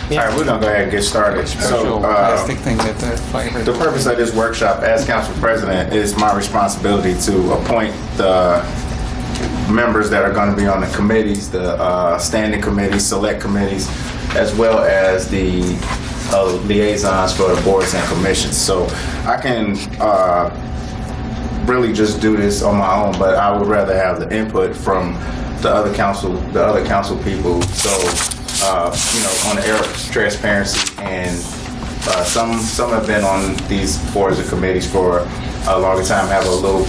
Yeah. All right, we're gonna go ahead and get started. So, plastic thing that the fire. the purpose of this workshop, as council president, is my responsibility to appoint the members that are going to be on the committees, the standing committees, select committees, as well as the liaisons for the boards and commissions. So I can really just do this on my own, but I would rather have the input from the other council people. So on the air of transparency, and some have been on these boards and committees for a longer time, have a little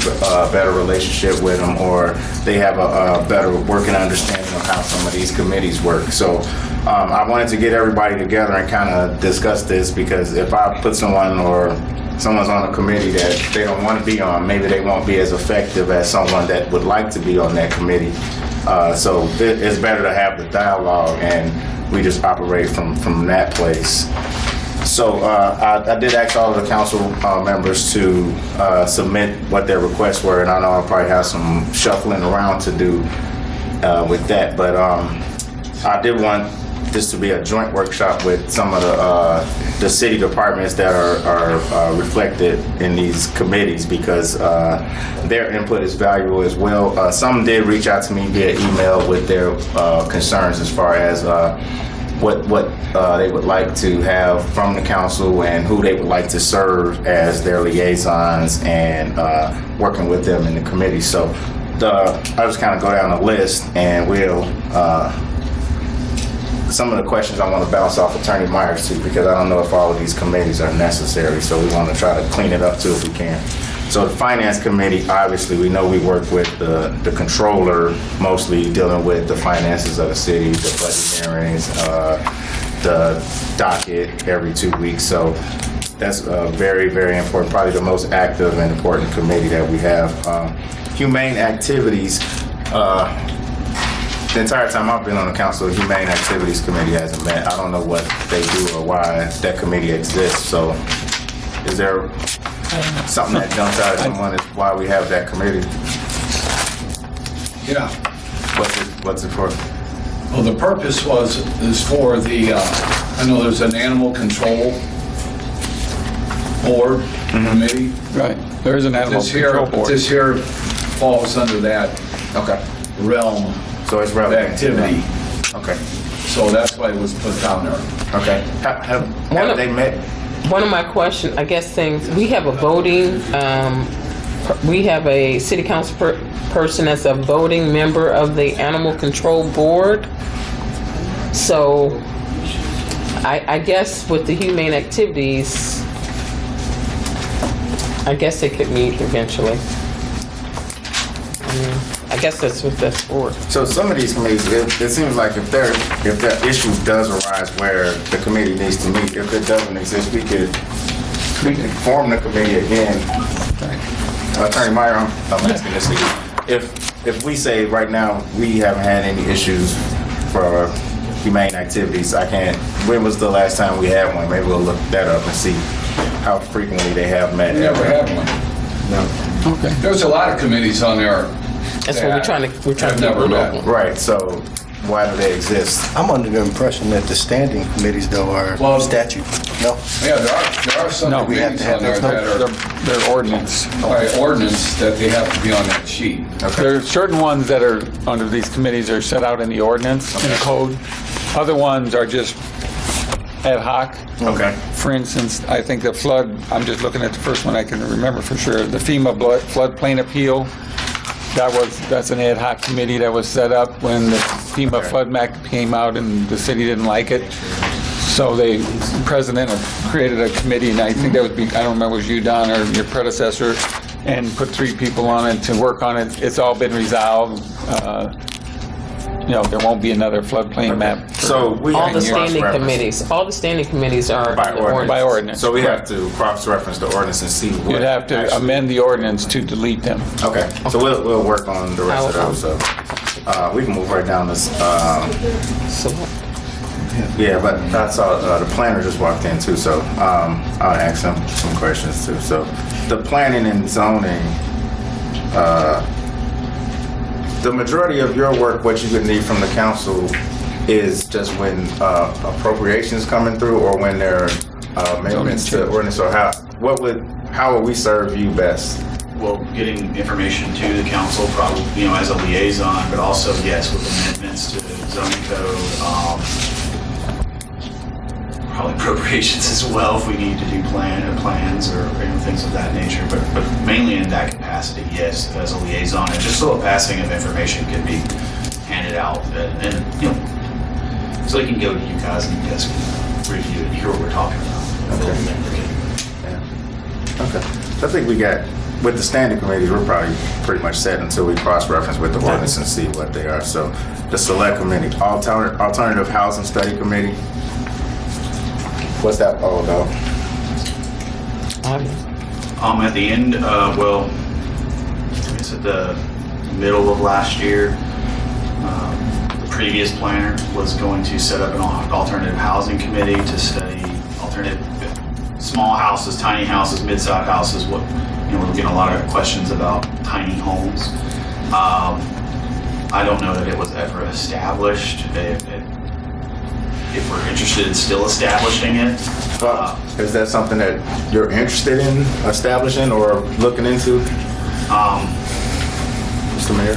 better relationship with them, or they have a better working understanding of how some of these committees work. So I wanted to get everybody together and kind of discuss this, because if I put someone's on a committee that they don't want to be on, maybe they won't be as effective as someone that would like to be on that committee. So it's better to have the dialogue, and we just operate from that place. So I did ask all of the council members to submit what their requests were, and I know I'll probably have some shuffling around to do with that, but I did want this to be a joint workshop with some of the city departments that are reflected in these committees, because their input is valuable as well. Some did reach out to me via email with their concerns as far as what they would like to have from the council and who they would like to serve as their liaisons, and working with them in the committee. So I'll just kind of go down the list, and we'll some of the questions I want to bounce off Attorney Myers too, because I don't know if all of these committees are necessary, so we want to try to clean it up too if we can. So the Finance Committee, obviously, we know we work with the controller, mostly dealing with the finances of the city, the budget hearings, the docket every 2 weeks. So that's very, very important, probably the most active and important committee that we have. Humane Activities, the entire time I've been on the council, the Humane Activities Committee hasn't met. I don't know what they do or why that committee exists. So is there something that jumps out at someone is why we have that committee? Yeah. What's it for? Well, the purpose is for the, I know there's an animal control board committee. Right, there is an animal control board. This here falls under that realm. So it's relevant. Activity. Okay. So that's why it was put down there. Okay. Have they met? One of my questions, I guess, things, we have a voting, we have a city council person that's a voting member of the Animal Control Board. So I guess with the Humane Activities, I guess they could meet eventually. I guess that's what that's for. So some of these committees, it seems like if that issue does arise where the committee needs to meet, if it doesn't exist, we could form the committee again. Attorney Meyer, I'm asking this to you. If we say right now we haven't had any issues for Humane Activities, when was the last time we had one? Maybe we'll look that up and see how frequently they have met. We never had one. No. Okay. There's a lot of committees on there. That's what we're trying to never met. Right, so why do they exist? I'm under the impression that the standing committees, though, are statute. No? Yeah, there are some committees on there that are They're ordinance. by ordinance that they have to be on that sheet. Okay. There are certain ones that are under these committees are set out in the ordinance, in the code. Other ones are just ad hoc. Okay. For instance, I think the flood, I'm just looking at the first one I can remember for sure, the FEMA floodplain appeal. That's an ad hoc committee that was set up when the FEMA flood map came out and the city didn't like it. So the president created a committee, and I think that would be, I don't remember, it was you, Don, or your predecessor, and put 3 people on it to work on it. It's all been resolved. There won't be another floodplain map. So we all the standing committees are by ordinance. So we have to cross-reference the ordinance and see what. You'd have to amend the ordinance to delete them. Okay, so we'll work on the rest of those. So we can move right down this. Yeah, but I saw the planner just walked in too, so I'll ask him some questions too. So the planning and zoning. The majority of your work, what you would need from the council, is just when appropriations coming through, or when there are amendments to ordinance, or how would we serve you best? Well, getting information to the council, probably, as a liaison, but also, yes, with amendments to zoning code, probably appropriations as well if we need to do plans or things of that nature. But mainly in that capacity, yes, as a liaison, and just so a passing of information can be handed out, and so they can go to you guys and you guys can review and hear what we're talking about. Okay. So I think we got, with the standing committees, we're probably pretty much set until we cross-reference with the ordinance and see what they are. So the select committee, alternative housing study committee, what's that all about? At the end, well, I guess at the middle of last year, the previous planner was going to set up an alternative housing committee to study alternative small houses, tiny houses, mid-sized houses. We're getting a lot of questions about tiny homes. I don't know that it was ever established. If we're interested in still establishing it. Is that something that you're interested in establishing or looking into? Mr. Mayor?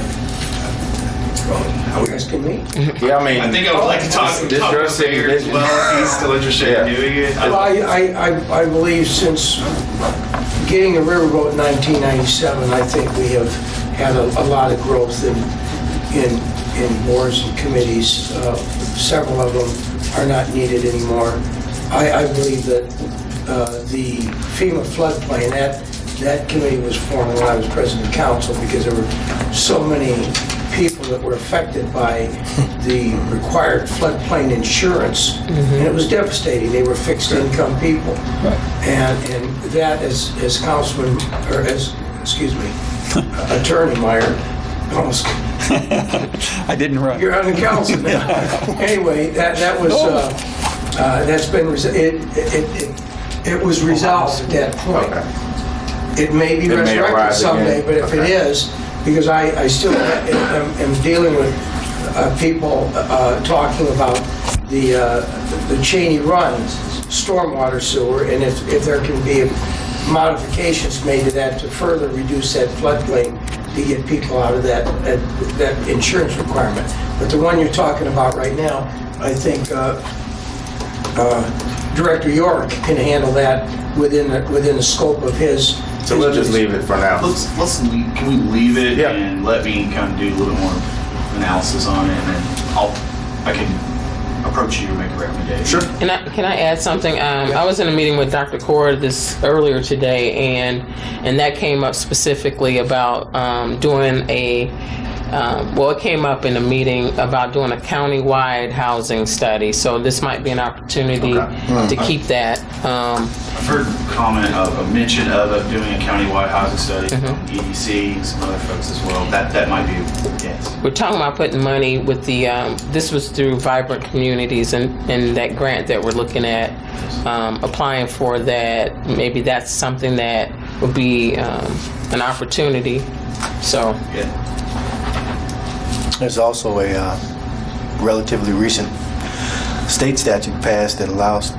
Are you asking me? Yeah, I mean, I think I would like to talk to the mayor as well if he's still interested in doing it. Well, I believe since getting a riverboat in 1997, I think we have had a lot of growth in boards and committees. Several of them are not needed anymore. I believe that the FEMA floodplain, that committee was formed when I was president of council because there were so many people that were affected by the required floodplain insurance, and it was devastating. They were fixed income people, and that as Councilman, or as, excuse me, Attorney Meyer, almost. I didn't run. You're on the council now. Anyway, that was that's been it was resolved at that point. okay. It may be It may resurrected arise someday, again. but if it Okay. is, because I still am dealing with people talking about the Cheney Run stormwater sewer, and if there can be modifications made to that to further reduce that floodplain to get people out of that insurance requirement. But the one you're talking about right now, I think Director York can handle that within the scope of his. So we'll just leave it for now. Let's leave, can we leave it Yeah. and let me kind of do a little bit more analysis on it, and then I can approach you and make a recommendation. Sure. Can I add something? I was in a meeting with Dr. Cord earlier today, and that came up specifically about doing a. It came up in a meeting about doing a county-wide housing study. So this might be an opportunity to keep that. I've heard a mention of doing a countywide housing study from EDC and some other folks as well. That might be, yes. We're talking about putting money with the. This was through Vibrant Communities and that grant that we're looking at applying for. That maybe that's something that would be an opportunity. So. Yeah. There's also a relatively recent state statute passed that allows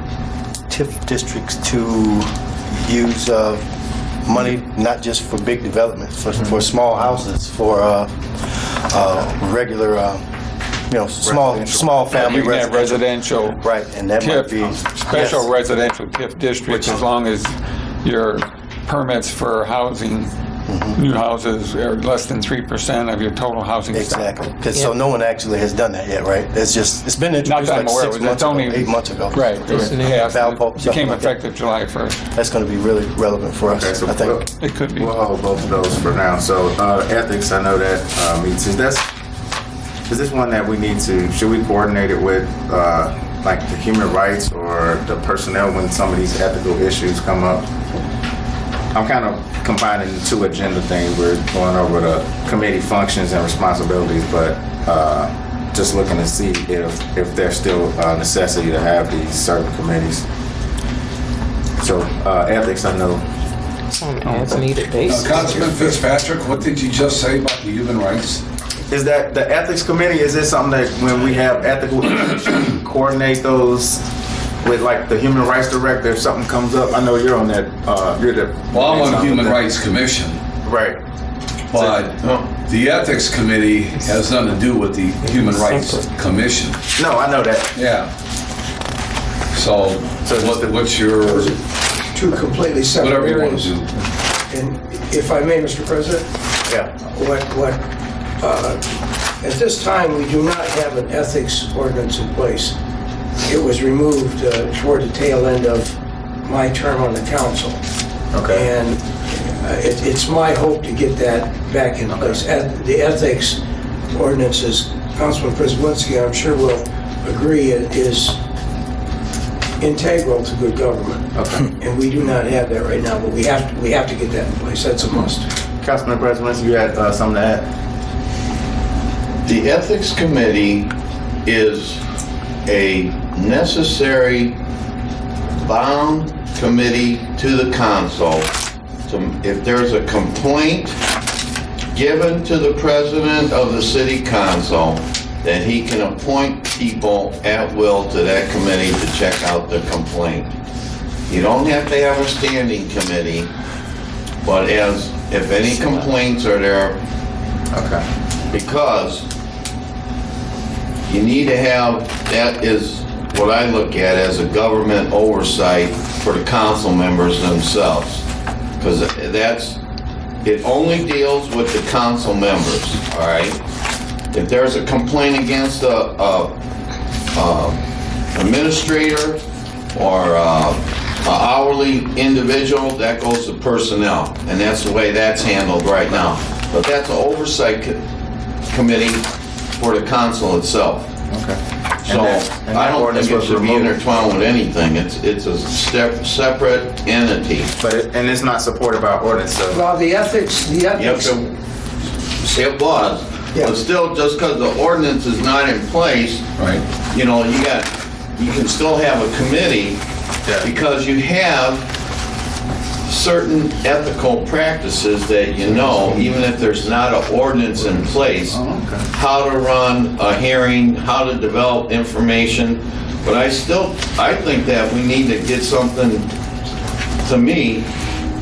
TIF districts to use money not just for big developments, for small houses, for regular, small family You can have residential. Right, and that might be Special yes. residential TIF districts, as long as your permits for housing, new houses are less than 3% of your total housing stock. Exactly, because so no one actually has done that yet, right? It's been introduced Not that I'm like aware of 6 it. months It's ago, only 8 months ago. Right. It was passed, and Valpo, it something became like that. effective July 1st. That's going to be really relevant for us, Okay, so I think. It could be. We'll hold both of those for now. So ethics, I know that meets. Is this one that we need to? Should we coordinate it with like the human rights or the personnel when some of these ethical issues come up? I'm kind of combining the two agenda things. We're going over the committee functions and responsibilities, but just looking to see if there's still a necessity to have these certain committees. So ethics, I know. On an as-needed basis. Councilman Fitzpatrick, what did you just say about the human rights? Is that the ethics committee? Is this something that when we have ethical issues, you coordinate those with like the human rights director? If something comes up, I know you're on that. You're the. Well, I'm on the Human Rights Commission, Right. but the Ethics Committee has nothing to do with the Human Rights Commission. No, I know that. Yeah. So, what's your, Two completely separate whatever you want areas. to do? And if I may, Mr. President, Yeah. at this time, we do not have an ethics ordinance in place. It was removed toward the tail end of my term on the council. Okay. And it's my hope to get that back in place. The ethics ordinances, Councilman Priswinski, I'm sure will agree, is integral to good government. Okay. And we do not have that right now, but we have to get that in place. That's a must. Councilman President, you had something to add? The Ethics Committee is a necessary bound committee to the council. If there's a complaint given to the president of the city council, then he can appoint people at will to that committee to check out the complaint. You don't have to have a standing committee, but if any complaints are there, Okay. because you need to have, that is what I look at as a government oversight for the council members themselves. Because it only deals with the council members, all right? If there's a complaint against a administrator or a hourly individual, that goes to personnel, and that's the way that's handled right now. But that's an oversight committee for the council itself. Okay. So I don't think it should be intertwined with anything. It's a separate entity. And it's not supported by ordinance, so. Well, the ethics. It was, Yeah. but still, just because the ordinance is not in place, Right. you know, you can still have a committee Yeah. because you have certain ethical practices that you know, even if there's not an ordinance in place, how to run a hearing, how to develop information. But I think that we need to get something, to me,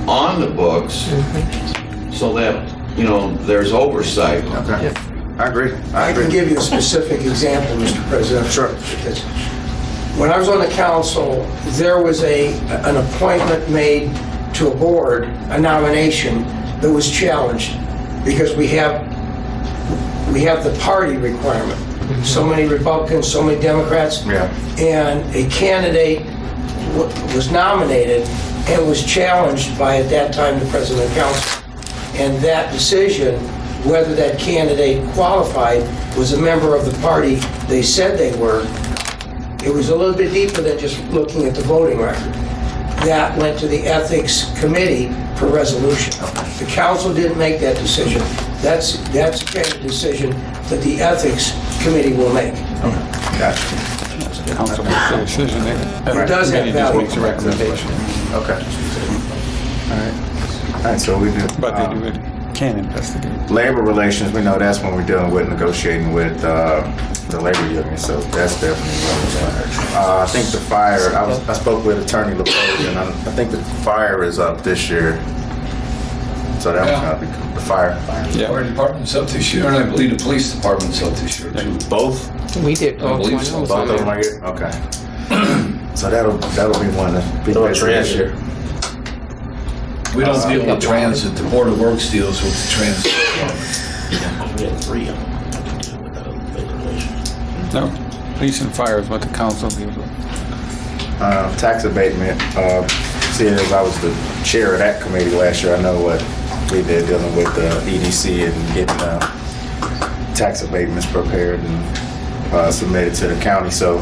on the books so that, you know, there's oversight. Okay. I agree. I can give you a specific example, Mr. President. Sure. When I was on the council, there was an appointment made to a board, a nomination that was challenged because we have the party requirement. So many Republicans, so many Democrats. Yeah. And a candidate was nominated and was challenged by, at that time, the president of the council. And that decision, whether that candidate qualified, was a member of the party they said they were. It was a little bit deeper than just looking at the voting record. That went to the Ethics Committee for resolution. The council didn't make that decision. That's the kind of decision that the Ethics Committee will make. Gotcha. Council makes the decision. It does have Committee just value. makes a recommendation. Okay. All right, so we do. But they do it, can investigate. Labor relations, we know that's when we're dealing with negotiating with the labor union, so that's definitely I think the fire, I spoke with Attorney LaPose, and I think the fire is up this year. So that was going to be the fire. Yeah. Fire department's up this year, and I believe the police department's up this year too. Both? We did both. believe when I so. was Both on of them there. are here? Okay. So that'll be one of the big No this transit. year. We don't deal with transit, the Board of Works deals with the transit. We had 3 of them. No, police and fire is what the council deals with. Tax abatement, seeing as I was the chair of that committee last year, I know what we did dealing with the EDC and getting tax abatements prepared and submitted to the county. So,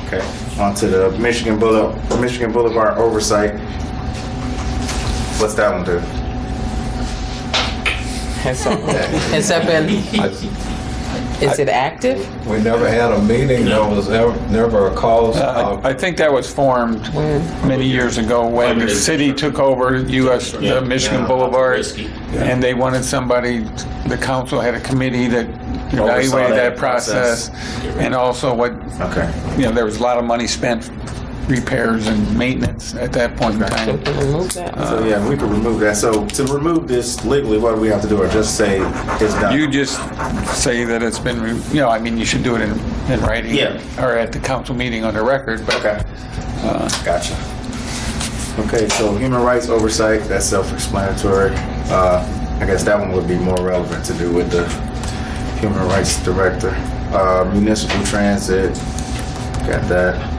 okay, on to the Michigan Boulevard oversight. What's that one do? Has that been? Is it active? We never had a meeting, there was never a cause. I think that was formed many years ago when the city took over the Michigan Boulevard, and they wanted somebody, the council had a committee that evaluated that process, and also there was a lot of money spent repairs and maintenance at that point in time. Remove that. So yeah, we could remove that. So to remove this legally, what do we have to do, or just say it's done? You just say that it's been, you should do it in writing, or at the council meeting on the record. But, Okay. Gotcha. Okay, so human rights oversight, that's self-explanatory. I guess that one would be more relevant to do with the human rights director. Municipal transit, got that.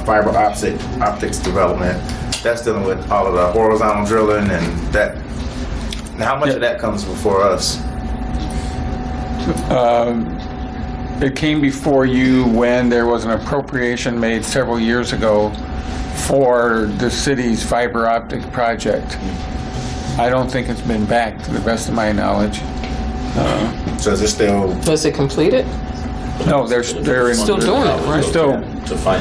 Fiber optics development, that's dealing with all of the horizontal drilling and that. Now, how much of that comes before us? It came before you when there was an appropriation made several years ago for the city's fiber optic project. I don't think it's been back, to the best of my knowledge. So is it still? Was it completed? No, they're Still doing it, right? They're still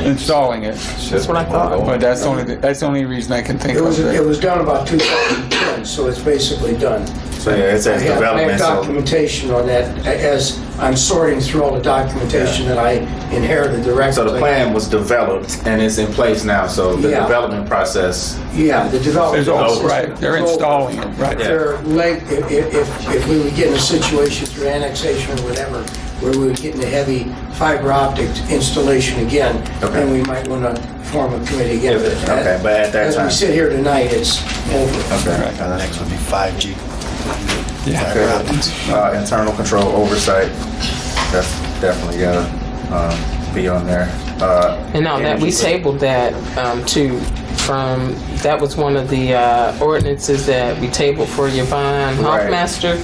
installing it. That's what I thought. But that's the only reason I can think of. It was done about 2010, so it's basically done. So yeah, it says I development. have documentation on that as I'm sorting through all the documentation that I inherited directly. So the plan was developed and it's in place now. So the development process. Yeah, the development. Right, they're installing it, right. If we would get in a situation through annexation or whatever, where we would get in a heavy fiber optic installation again, then we might want to form a committee again. Okay, but at that time. As we sit here tonight, it's over. Okay. And the next would be 5G. Okay. Internal control oversight, that's definitely gotta be on there. And now that we tabled that that was one of the ordinances that we tabled for Yvonne Hoffmaster.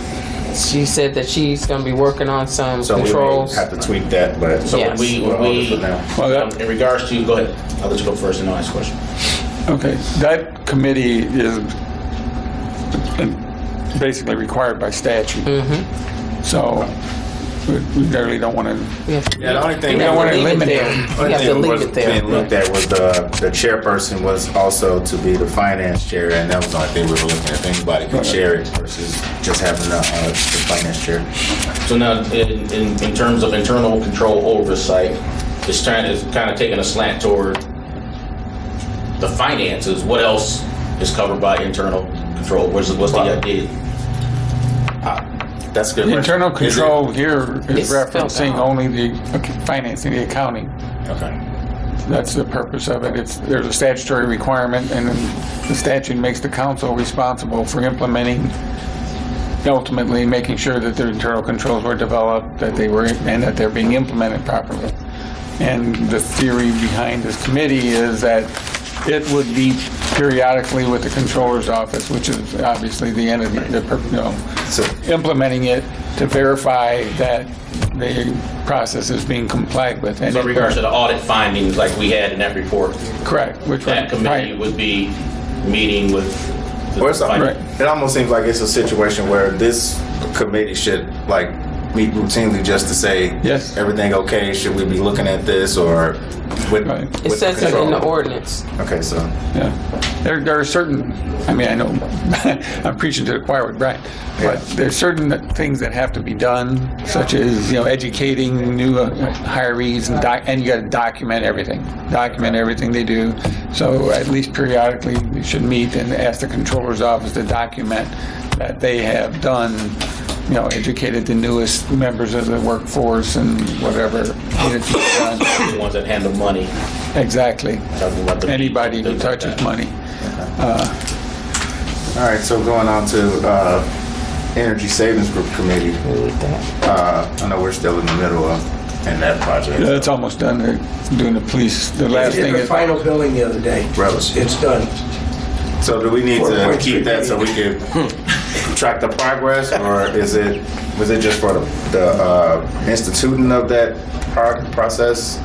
She said that she's going to be working on some controls. We may have to tweak that, but Yes. In regards to, go ahead. I'll let you go first and I'll ask a question. Okay, that committee is basically required by statute. So we really don't want to. The only thing we don't want to leave it eliminate there. it. We have to leave it there. Being looked at was the chairperson was also to be the finance chair, and that was the only thing we were looking at. If anybody could chair it versus just having the finance chair. So now, in terms of internal control oversight, it's kind of taking a slant toward the finances. What else is covered by internal control? What's the idea? That's a good. Internal question. control here is It's referencing only the financing, the accounting. Okay. That's the purpose of it. There's a statutory requirement, and then the statute makes the council responsible for implementing, ultimately making sure that their internal controls were developed, and that they're being implemented properly. And the theory behind this committee is that it would be periodically with the controller's office, which is obviously the entity, implementing it to verify that the process is being complied with. And So in regards to the audit findings like we had in that report, correct. that committee would be meeting with the It almost seems like it's a situation where this committee should meet routinely just to say, yes, everything okay? Should we be looking at this or? It says it in the ordinance. Okay, so there are certain. I mean, I know I'm preaching to the choir with Brian, but there's certain things that have to be done, such as educating new hirees and you got to document everything they do. So at least periodically we should meet and ask the controller's office to document that they have done. Educated the newest members of the workforce and whatever needed to be done. the ones that handle money. Exactly. Anybody who touches money. all right, so going on to Energy Savings Group Committee. I know we're still in the middle of in that project. Yeah, it's almost done. They're doing the police. The last They thing did the is final billing the other day. It's done. So do we need to keep that so we can track the progress, or was it just for the instituting of that process?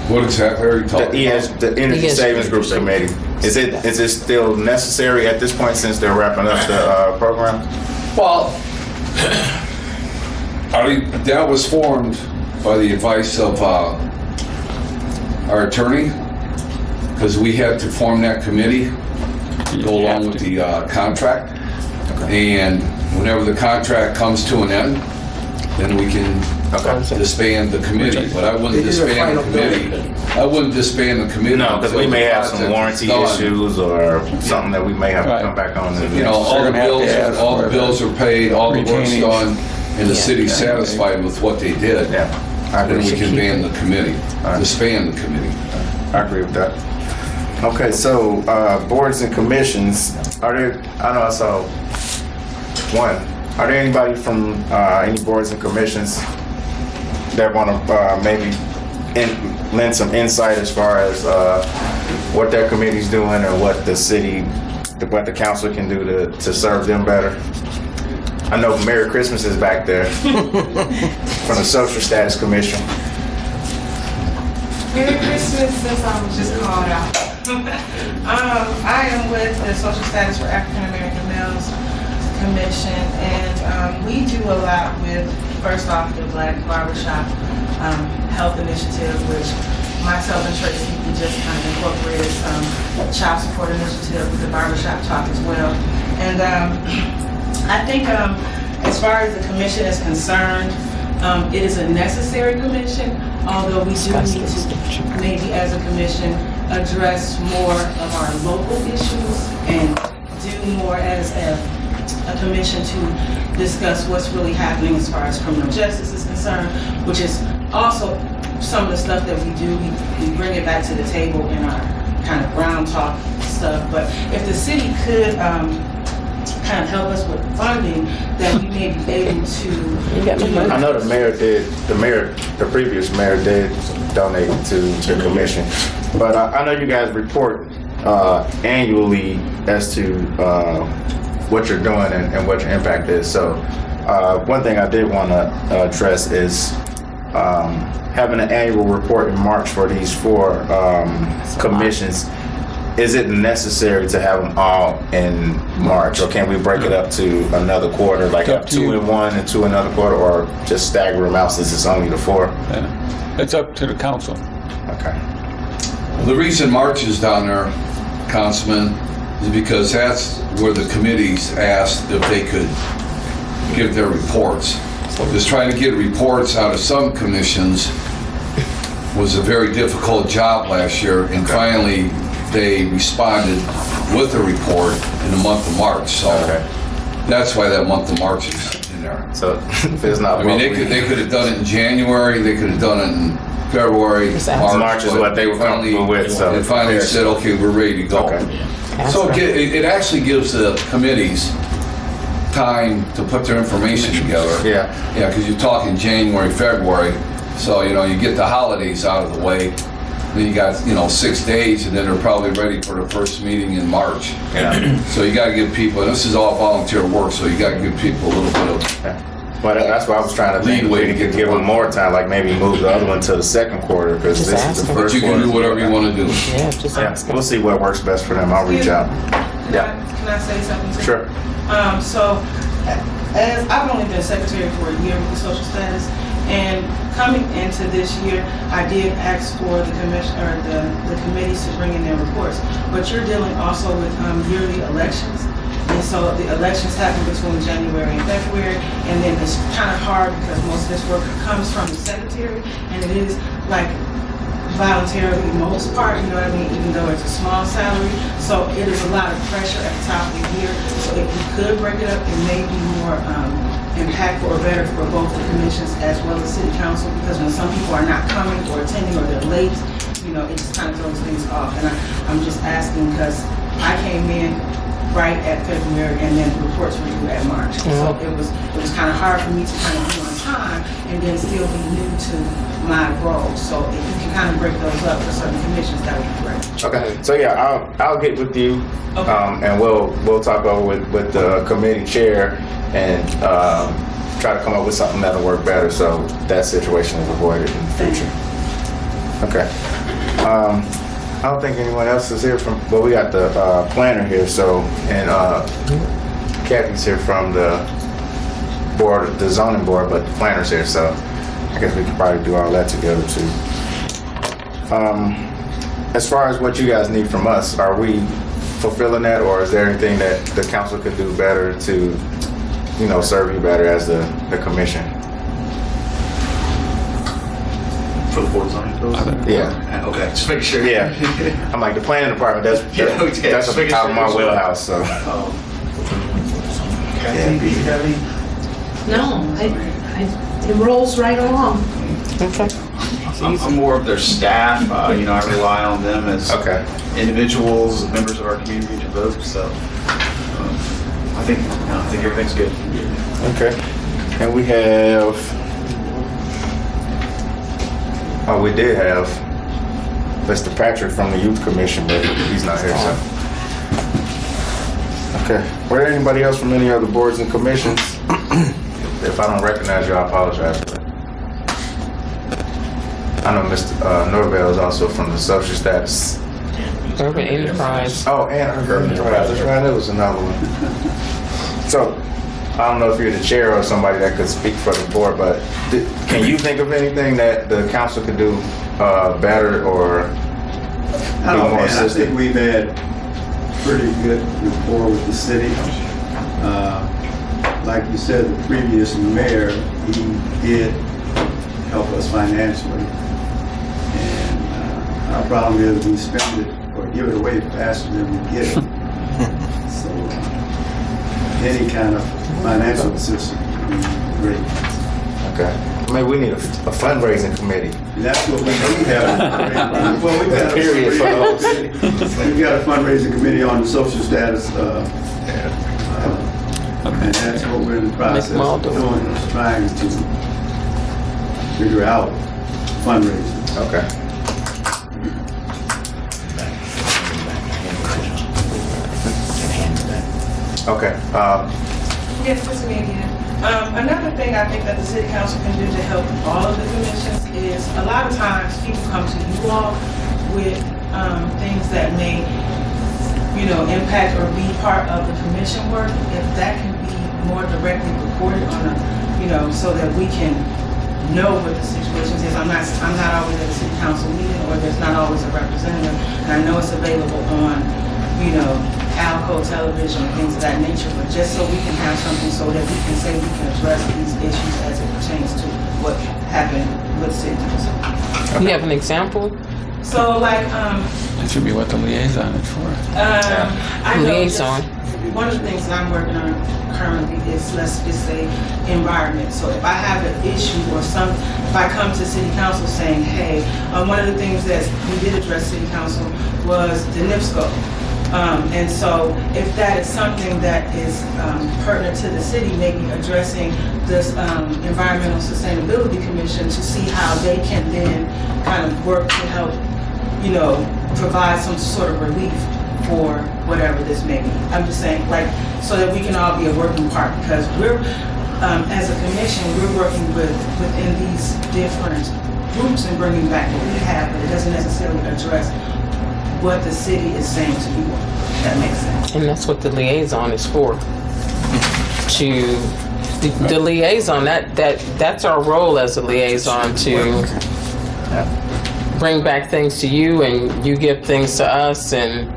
What exactly are you talking about? The Energy Savings Group Committee. Is it still necessary at this point since they're wrapping up the program? Well, That was formed by the advice of our attorney, because we had to form that committee to go along with the contract. And whenever the contract comes to an end, then we can disband the committee. But I wouldn't disband the committee. I wouldn't disband the committee. No, because we may have some warranty issues or something that we may have to come back on. You know, all the bills are paid, all the work's done, and the city's satisfied with what they did. Yeah, I agree. Then we can ban the committee, disband the committee. I agree with that. Okay, so boards and commissions, are there, I know I saw one. Are there anybody from any boards and commissions that want to maybe lend some insight as far as what their committee's doing or what the city, what the council can do to serve them better? I know Merry Christmas is back there from the Social Status Commission. Merry Christmas, since I was just called out. I am with the Social Status for African American Males Commission, and we do a lot with, first off, the Black Barbershop Health Initiative, which myself and Tracy, we just kind of incorporated some child support initiative with the barbershop talk as well. And I think as far as the commission is concerned, it is a necessary commission, although we do need to maybe as a commission address more of our local issues and do more as a commission to discuss what's really happening as far as criminal justice is concerned, which is also some of the stuff that we do. We bring it back to the table in our kind of ground talk stuff. But if the city could kind of help us with funding, that we may be able to. I know the previous mayor did donate to the commission, but I know you guys report annually as to what you're doing and what your impact is. So one thing I did want to address is having an annual report in March for these 4 commissions. Is it necessary to have them all in March, or can we break it up to another quarter, like 2 in one and 2 another quarter, or just stagger them out since it's only the 4? Yeah. It's up to the council. Okay. The reason March is down there, Councilman, is because that's where the committees asked if they could give their reports. Just trying to get reports out of some commissions was a very difficult job last year, and finally they responded with a report in the month of March. So that's why that month of March is in there. So if it's not, I mean, they could have done it in January, they could have done it in February, March is what they were comfortable with. So they finally said, okay, we're ready to go. Okay. So it actually gives the committees time to put their information together. Yeah, because you're talking January, February, so you get the holidays out of the way. Then you got 6 days, and then they're probably ready for the first meeting in March. Yeah. So you got to give people. This is all volunteer work, so you got to give people a little bit of. Well, that's what I was trying to think. We could give them more time, like maybe move the other one to the second quarter, because this is the first quarter. But you can do whatever you want to do. Yeah, just ask them. We'll see what works best for them. I'll reach out. Can I say something too? Sure. So, as I've only been secretary for a year with the social status, and coming into this year, I did ask for the commission or the committees to bring in their reports. But you're dealing also with yearly elections, and so the elections happen between January and February, and then it's kind of hard because most of this work comes from the secretary, and it is like voluntarily most part, you know what I mean, even though it's a small salary. So it is a lot of pressure at the top of the year. So if we could break it up, it may be more impactful or better for both the commissions as well as city council, because when some people are not coming or attending or they're late, it just kind of throws things off. And I'm just asking because I came in right at February and then the reports were due at March. So it was kind of hard for me to kind of be on time and then still be new to my role. So if you can kind of break those up for certain commissions, that would be great. Okay. So yeah, I'll get with you, and we'll talk over with the committee chair and try to come up with something that'll work better, so that situation is avoided in the future. Okay. I don't think anyone else is here from. Well, we got the planner here, so and Kathy's here from the board, the zoning board, but the planner's here, so I guess we could probably do all that together too. As far as what you guys need from us, are we fulfilling that, or is there anything that the council could do better to, serve you better as the commission? For the board zoning bills? Yeah. Okay, just make sure. Yeah. I'm like, the planning department, that's at the top of my wheelhouse, so. Kathy, you got any? No, it rolls right along. Okay. I'm more of their staff. I rely on them as Okay. individuals, members of our community to vote. So I think everything's good. Okay. And we have, we did have Mr. Patrick from the Youth Commission, but he's not here, so. Okay. Were there anybody else from any other boards and commissions? If I don't recognize you, I apologize. But I know Mr. Norvell is also from the Social Status. Urban Enterprise. Oh, and Urban Enterprise. That's right. That was another one. So, I don't know if you're the chair or somebody that could speak for the board, but can you think of anything that the council could do better or be more I assistant? think we've had pretty good rapport with the city. Like you said, the previous mayor, he did help us financially. And our problem is we spend it or give it away faster than we get it. So any kind of financial assistance would be great. Okay. Maybe we need a fundraising committee. And that's what we do have. Well, we've got Period for those. we've got a fundraising committee on the social status, and that's what we're in the process of doing, is trying to figure out fundraising. Okay. Okay. Yes, this is me again. Another thing I think that the city council can do to help all of the commissions is a lot of times people come to you all with things that may, impact or be part of the commission work. If that can be more directly reported on a, so that we can know what the situation is. I'm not always at a city council meeting, or there's not always a representative, and I know it's available on, ALCO television and things of that nature, but just so we can have something so that we can say we can address these issues as it pertains to what happened with city council. You have an example? So like, That should be what the liaison is for. I know Liaison. one of the things that I'm working on currently is, let's just say, environment. So if I have an issue or if I come to city council saying, hey, one of the things that we did address city council was the NIPSCO. And so if that is something that is pertinent to the city, maybe addressing this Environmental Sustainability Commission to see how they can then kind of work to help, provide some sort of relief for whatever this may be. I'm just saying, so that we can all be a working part, because we're, as a commission, we're working within these different groups and bringing back what we have, but it doesn't necessarily address what the city is saying to you. That makes sense. And that's what the liaison is for. The liaison, that's our role as a liaison, to bring back things to you and you give things to us. And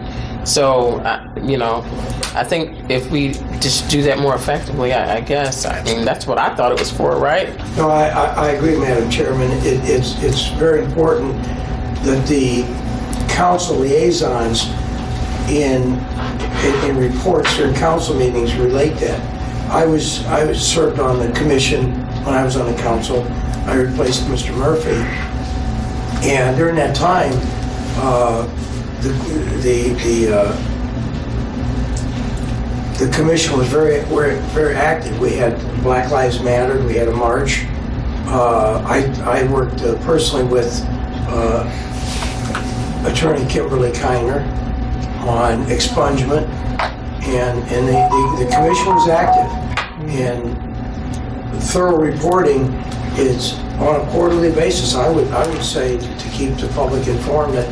so, I think if we just do that more effectively, I guess, that's what I thought it was for, right? No, I agree, Madam Chairman. It's very important that the council liaisons in reports during council meetings relate that. I was served on the commission when I was on the council. I replaced Mr. Murphy, and during that time, the commission was very active. We had Black Lives Matter. We had a march. I worked personally with Attorney Kimberly Kiner on expungement, and the commission was active. And thorough reporting is on a quarterly basis. I would say to keep the public informed that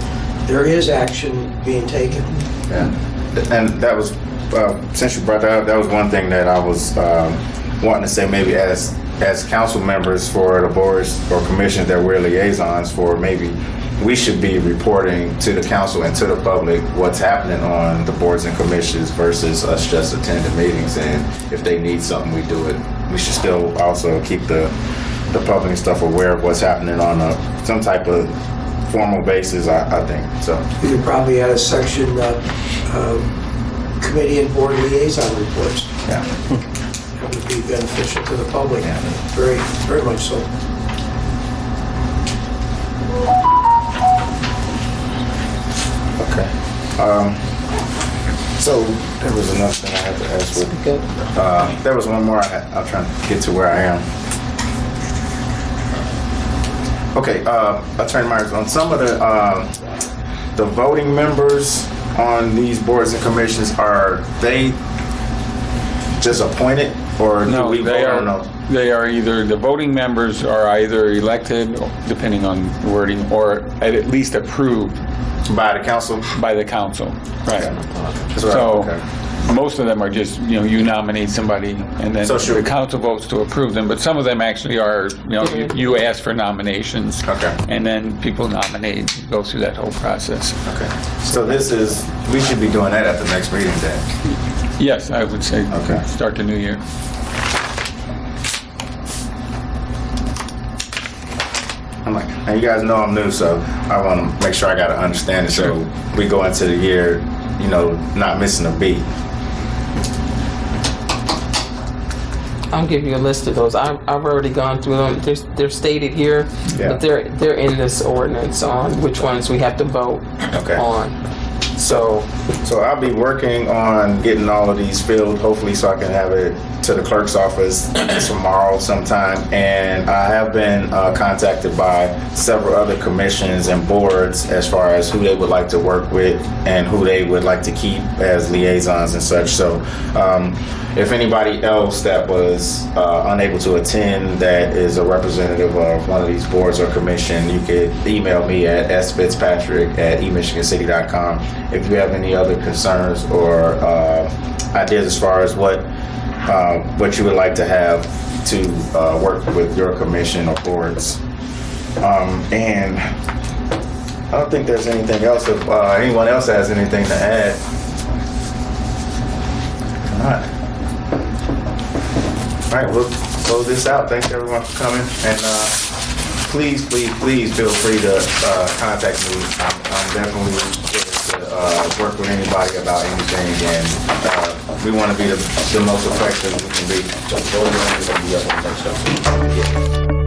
there is action being taken. Yeah. And that was, since you brought that up, that was one thing that I was wanting to say maybe as council members for the boards or commissions that we're liaisons for, maybe we should be reporting to the council and to the public what's happening on the boards and commissions versus us just attending meetings, and if they need something, we do it. We should still also keep the public and stuff aware of what's happening on some type of formal basis, I think. So You could probably add a section, committee and board liaison reports. yeah. That would be beneficial to the public. Yeah. Very, very much so. Okay. So there was another thing I had to ask with. Good. There was one more. I'm trying to get to where I am. Okay, Attorney Myers, on some of the voting members on these boards and commissions, are they just appointed, or do No, we vote on those? they are either, the voting members are either elected, depending on the wording, or at least approved By the council? by the council. Right. That's right, So okay. most of them are just, you nominate somebody and then So should the we- council votes to approve them. But some of them actually are, you ask for nominations. Okay. And then people nominate, go through that whole process. Okay. So we should be doing that at the next meeting then? Yes, I would say, Okay. start the new year. I'm like, and you guys know I'm new, so I want to make sure I got to understand it. So we go into the year, not missing a beat. I'll give you a list of those. I've already gone through them. They're stated here, Yeah. but they're in this ordinance on which ones we have to vote Okay. on. So I'll be working on getting all of these filled, hopefully, so I can have it to the clerk's office tomorrow sometime. And I have been contacted by several other commissions and boards as far as who they would like to work with and who they would like to keep as liaisons and such. So if anybody else that was unable to attend that is a representative of one of these boards or commission, you could email me at sfitzpatrick@emichigancity.com if you have any other concerns or ideas as far as what you would like to have to work with your commission or boards. And I don't think there's anything else. If anyone else has anything to add. All right, we'll close this out. Thanks everyone for coming. And please feel free to contact me. I'm definitely willing to work with anybody about anything, and we want to be the most effective we can be. So, voting on is going to be up on the next episode.